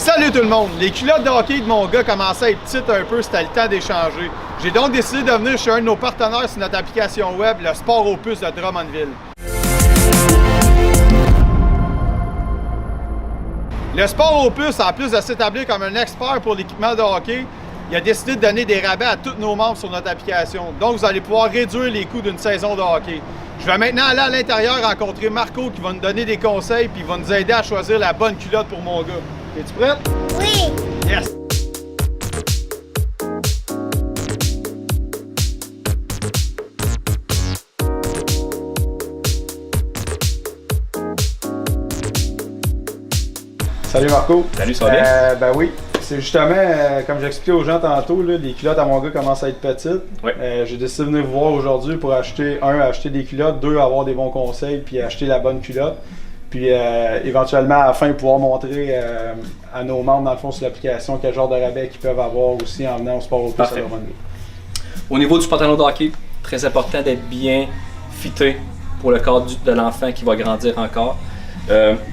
Salut tout le monde! Les culottes de hockey de mon gars commençaient à être petites un peu, c'était le temps d'échanger. J'ai donc décidé de venir chez un de nos partenaires sur notre application web, le Sport Opus de Drummondville. Le Sport Opus, en plus de s'établir comme un expert pour l'équipement de hockey, il a décidé de donner des rabais à tous nos membres sur notre application. Donc vous allez pouvoir réduire les coûts d'une saison de hockey. Je vais maintenant aller à l'intérieur rencontrer Marco qui va nous donner des conseils puis il va nous aider à choisir la bonne culotte pour mon gars. Es-tu prête? Oui! Yes! Salut Marco! Salut, ça va bien? Ben oui, c'est justement, comme j'expliquais aux gens tantôt, là, les culottes à mon gars commencent à être petites. Ouais. J'ai décidé de venir vous voir aujourd'hui pour acheter des culottes, avoir des bons conseils, puis acheter la bonne culotte. Puis éventuellement, à la fin, pouvoir montrer à nos membres, dans le fond, sur l'application, quel genre de rabais qu'ils peuvent avoir aussi en venant au Sport Opus à Drummondville. Au niveau du pantalon de hockey, très important d'être bien fité pour le corps de l'enfant qui va grandir encore.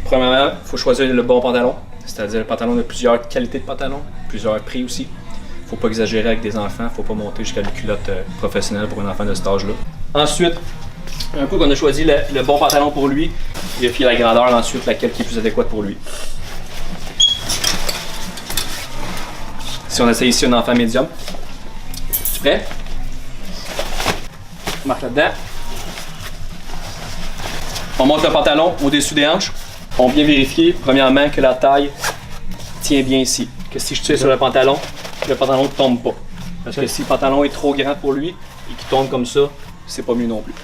Premièrement, il faut choisir le bon pantalon, c'est-à-dire le pantalon de plusieurs qualités de pantalon, plusieurs prix aussi. Il ne faut pas exagérer avec des enfants, il ne faut pas monter jusqu'à une culotte professionnelle pour un enfant de cet âge-là. Ensuite, un coup qu'on a choisi le bon pantalon pour lui, vérifier la grandeur ensuite, laquelle qui est plus adéquate pour lui. Si on essaie ici un enfant médium, tu prêt? Marque là-dedans. On monte le pantalon au-dessus des hanches. On vient vérifier, premièrement, que la taille tient bien ici. Que si je tire sur le pantalon ne tombe pas. Parce que si le pantalon est trop grand pour lui et qu'il tombe comme ça, c'est pas mieux non plus.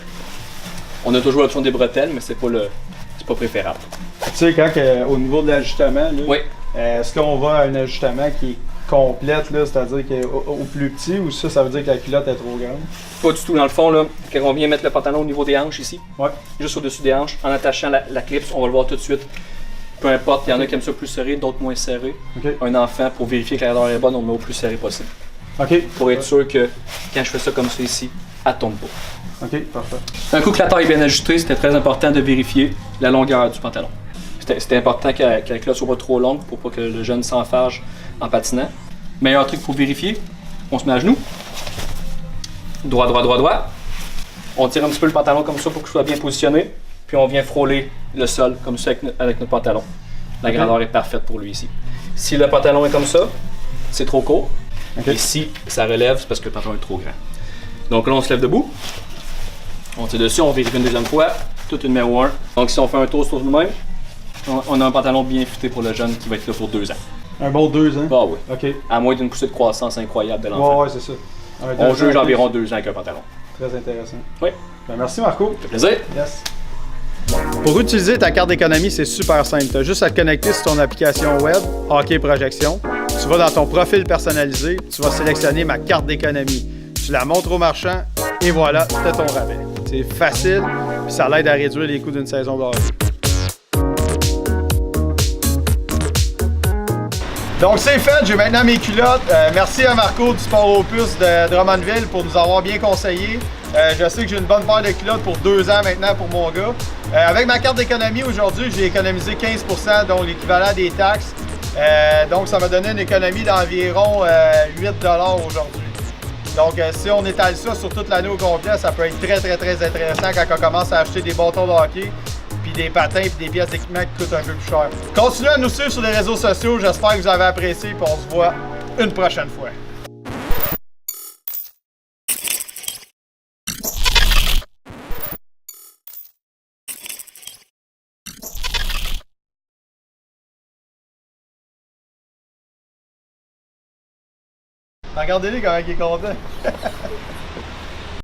On a toujours l'option des bretelles, mais c'est pas préférable. Tu sais, quand au niveau de l'ajustement, Oui. Est-ce qu'on va à un ajustement qui est complète, c'est-à-dire qu'au plus petit, ou ça veut dire que la culotte est trop grande? Pas du tout. Dans le fond, là, quand on vient mettre le pantalon au niveau des hanches ici, Ouais. juste au-dessus des hanches, en attachant la clip, on va le voir tout de suite. Peu importe, il y en a qui aiment ça plus serré, d'autres moins serré. Okay. Un enfant, pour vérifier que la grandeur est bonne, on le met au plus serré possible. OK. Pour être sûr que quand je fais ça comme ça ici, elle tombe pas. OK, parfait. Un coup que la taille est bien ajustée, c'était très important de vérifier la longueur du pantalon. C'était important que la culotte soit pas trop longue pour pas que le jeune s'enfarge en patinant. Meilleur truc pour vérifier, on se met à genoux. Droit, droit, droit, droit. On tire un petit peu le pantalon comme ça pour qu'il soit bien positionné. Puis on vient frôler le sol comme ça avec notre pantalon. La grandeur est parfaite pour lui ici. Si le pantalon est comme ça, c'est trop court. Okay. Et si ça relève, c'est parce que le pantalon est trop grand. Donc là, on se lève debout. On tire dessus, on vérifie une deuxième fois. Tout une numéro 1. Donc si on fait un tour sur nous-mêmes, on a un pantalon bien fité pour le jeune qui va être là pour 2 ans. Un bon 2 ans? Ah oui. OK. À moins d'une poussée de croissance incroyable de l'enfant. Ouais, c'est ça. On juge environ 2 ans avec un pantalon. Très intéressant. Oui. Ben, merci Marco. Ça fait plaisir. Yes. Pour utiliser ta carte d'économie, c'est super simple. Tu as juste à te connecter sur ton application web, Hockey Projection. Tu vas dans ton profil personnalisé, tu vas sélectionner ma carte d'économie. Tu la montres au marchand et voilà, tu as ton rabais. C'est facile, puis ça l'aide à réduire les coûts d'une saison de hockey. Donc c'est fait, j'ai maintenant mes culottes. Merci à Marco du Sport Opus de Drummondville pour nous avoir bien conseillé. Je sais que j'ai une bonne paire de culottes pour 2 ans maintenant pour mon gars. Avec ma carte d'économie aujourd'hui, j'ai économisé 15%, donc l'équivalent des taxes. Donc ça m'a donné une économie d'environ 8$ aujourd'hui. Donc si on étale ça sur toute l'année au complet, ça peut être très intéressant quand on commence à acheter des bâtons de hockey, puis des patins, puis des pièces d'équipement qui coûtent un peu plus cher. Continuez à nous suivre sur les réseaux sociaux, j'espère que vous avez apprécié, puis on se voit une prochaine fois. Regardez-les comment il est content.